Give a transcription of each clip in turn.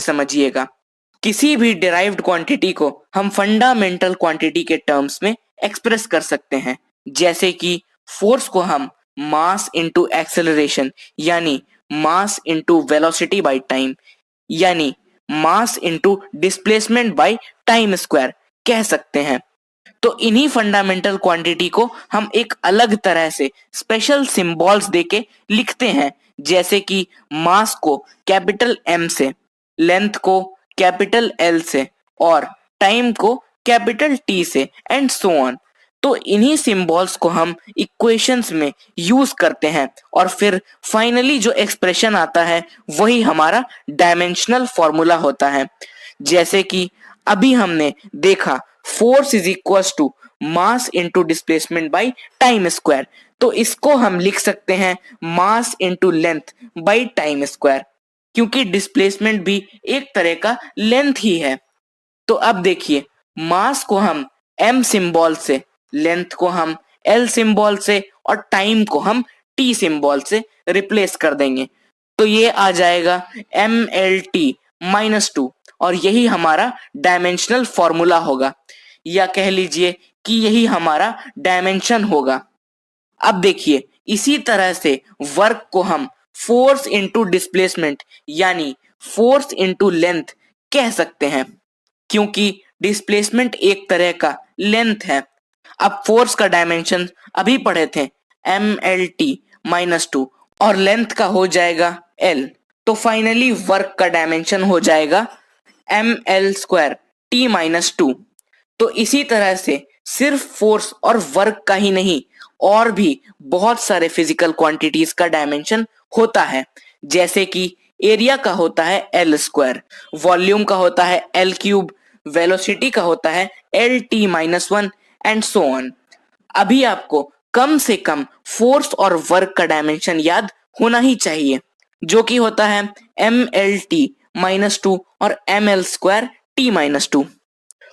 समझिएगा, किसी भी डिराइव्ड क्वांटिटी को हम फंडामेंटल क्वांटिटी के टर्म्स में एक्सप्रेस कर सकते हैं। जैसे कि फोर्स को हम मास इनटू एक्सेलरेशन यानी mass into velocity by time यानी mass into displacement by time square कह सकते हैं। तो इन्हीं फंडामेंटल क्वांटिटी को हम एक अलग तरह से स्पेशल सिंबल्स देके लिखते हैं। जैसे कि मास को कैपिटल एम से, लेंथ को कैपिटल एल से और टाइम को कैपिटल टी से एंड सो ऑन। तो इन्हीं सिंबल्स को हम इक्वेशंस में यूज करते हैं और फिर फाइनली जो एक्सप्रेशन आता है वही हमारा डायमेंशनल फॉर्मूला होता है। जैसे कि अभी हमने देखा force is equal to mass into displacement by time square, तो इसको हम लिख सकते हैं mass into length by time square, क्योंकि डिस्प्लेसमेंट भी एक तरह का लेंथ ही है। तो अब देखिए, मास को हम m सिंबल से, लेंथ को हम l सिंबल से और टाइम को हम t सिंबल से रिप्लेस कर देंगे। तो ये आ जाएगा mlt-2 और यही हमारा डायमेंशनल फॉर्मूला होगा, या कह लीजिए कि यही हमारा डायमेंशन होगा। अब देखिए, इसी तरह से वर्क को हम फोर्स इनटू डिस्प्लेसमेंट यानी फोर्स इनटू लेंथ कह सकते हैं, क्योंकि डिस्प्लेसमेंट एक तरह का लेंथ है। अब फोर्स का डायमेंशन अभी पढ़े थे mlt-2 और लेंथ का हो जाएगा l, तो फाइनली वर्क का डायमेंशन हो जाएगा ml²t-2। तो इसी तरह से सिर्फ फोर्स और वर्क का ही नहीं, और भी बहुत सारे फिजिकल क्वांटिटीज का डायमेंशन होता है। जैसे कि एरिया का होता है l², वॉल्यूम का होता है l³, वेलोसिटी का होता है lt-1 एंड सो ऑन। अभी आपको कम से कम फोर्स और वर्क का डायमेंशन याद होना ही चाहिए, जो कि होता है mlt-2 और ml²t-2।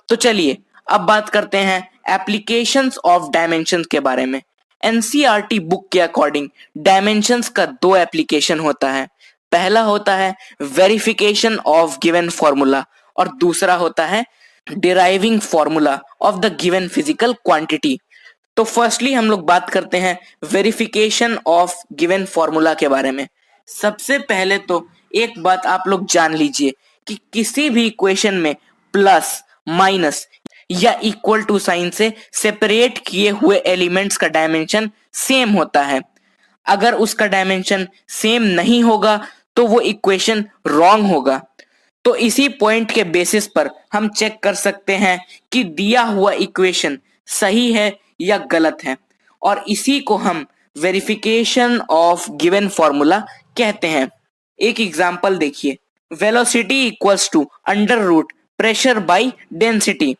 तो चलिए अब बात करते हैं एप्लीकेशंस ऑफ डायमेंशंस के बारे में। एनसीईआरटी बुक के अकॉर्डिंग डायमेंशंस का दो एप्लीकेशन होता है। पहला होता है वेरिफिकेशन ऑफ गिवन फॉर्मूला और दूसरा होता है deriving formula of the given physical quantity. तो फर्स्टली हम लोग बात करते हैं वेरिफिकेशन ऑफ गिवन फॉर्मूला के बारे में। सबसे पहले तो एक बात आप लोग जान लीजिए कि किसी भी इक्वेशन में प्लस, माइनस या इक्वल टू साइन से सेपरेट किए हुए एलिमेंट्स का डायमेंशन सेम होता है। अगर उसका डायमेंशन सेम नहीं होगा तो वो इक्वेशन रॉन्ग होगा। तो इसी पॉइंट के बेसिस पर हम चेक कर सकते हैं कि दिया हुआ इक्वेशन सही है या गलत है, और इसी को हम वेरिफिकेशन ऑफ गिवन फॉर्मूला कहते हैं। एक एग्जांपल देखिए, velocity equals to under root pressure by density.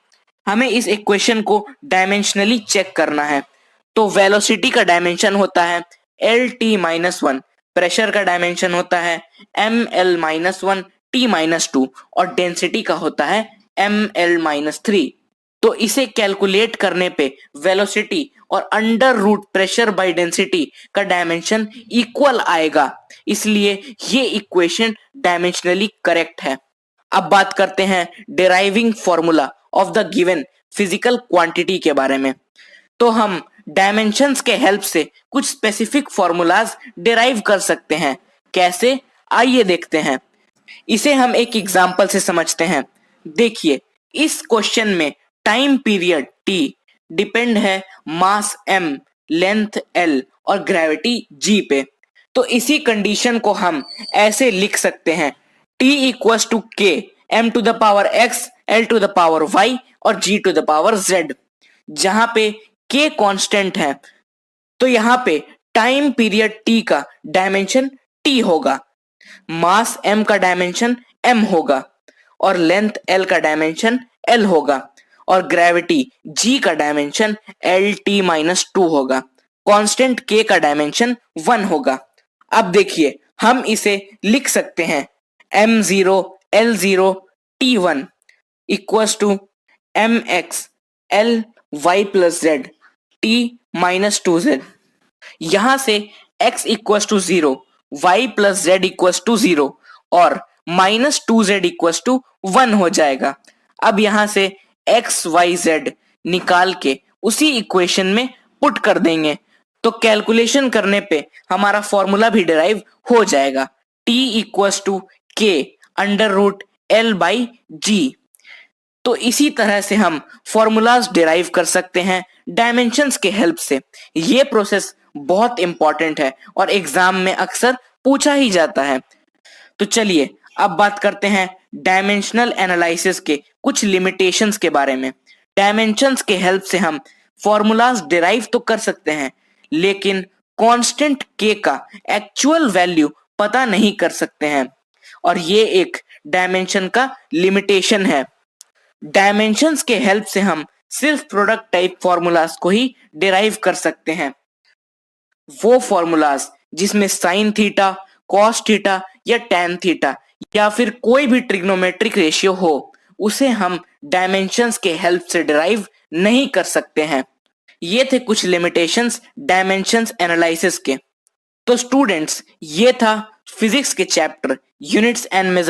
हमें इस इक्वेशन को डायमेंशनली चेक करना है। तो वेलोसिटी का डायमेंशन होता है lt-1, प्रेशर का डायमेंशन होता है ml-1t-2 और डेंसिटी का होता है ml-3। तो इसे कैलकुलेट करने पे वेलोसिटी और under root pressure by density का डायमेंशन इक्वल आएगा, इसलिए ये इक्वेशन डायमेंशनली करेक्ट है। अब बात करते हैं deriving formula of the given physical quantity के बारे में। तो हम डायमेंशंस के हेल्प से कुछ स्पेसिफिक फॉर्मूलाज डिराइव कर सकते हैं। कैसे, आइए देखते हैं। इसे हम एक एग्जांपल से समझते हैं। देखिए, इस क्वेश्चन में टाइम पीरियड t डिपेंड है मास m, लेंथ l और ग्रेविटी g पे। तो इसी कंडीशन को हम ऐसे लिख सकते हैं t equals to k m to the power x, l to the power y और g to the power z, जहां पे k कांस्टेंट है। तो यहाँ पे टाइम पीरियड t का डायमेंशन t होगा, मास m का डायमेंशन m होगा और लेंथ l का डायमेंशन l होगा और ग्रेविटी g का डायमेंशन lt-2 होगा। कांस्टेंट k का डायमेंशन 1 होगा। अब देखिए, हम इसे लिख सकते हैं m0 l0 t1 equals to mx l y plus z t-2z। यहां से x equals to 0, y plus z equals to 0 और -2z इक्वल्स टू 1 हो जाएगा। अब यहां से एक्स वाई जेड निकाल के उसी इक्वेशन में पुट कर देंगे तो कैलकुलेशन करने पे हमारा फॉर्मूला भी डिराइव हो जाएगा, t इक्वल्स टू के अंडर रूट एल बाई जी। तो इसी तरह से हम फॉर्मूलाज डिराइव कर सकते हैं डायमेंशंस के हेल्प से। ये प्रोसेस बहुत इंपॉर्टेंट है और एग्जाम में अक्सर पूछा ही जाता है। तो चलिए अब बात करते हैं डायमेंशनल एनालिसिस के कुछ लिमिटेशंस के बारे में। डायमेंशंस के हेल्प से हम फॉर्मूलाज डिराइव तो कर सकते हैं लेकिन कांस्टेंट के का एक्चुअल वैल्यू पता नहीं कर सकते हैं और ये एक डायमेंशन का लिमिटेशन है। डायमेंशंस के हेल्प से हम सिर्फ प्रोडक्ट टाइप फॉर्मूलाज को ही डिराइव कर सकते हैं। वो फॉर्मूलाज जिसमें साइन थीटा, कॉस थीटा या टैन थीटा या फिर कोई भी ट्रिग्नोमेट्रिक रेशियो हो उसे हम डायमेंशंस के हेल्प से डिराइव नहीं कर सकते हैं। ये थे कुछ लिमिटेशंस डायमेंशंस एनालिसिस के। तो स्टूडेंट्स ये था फिजिक्स के चैप्टर यूनिट्स एंड मेजर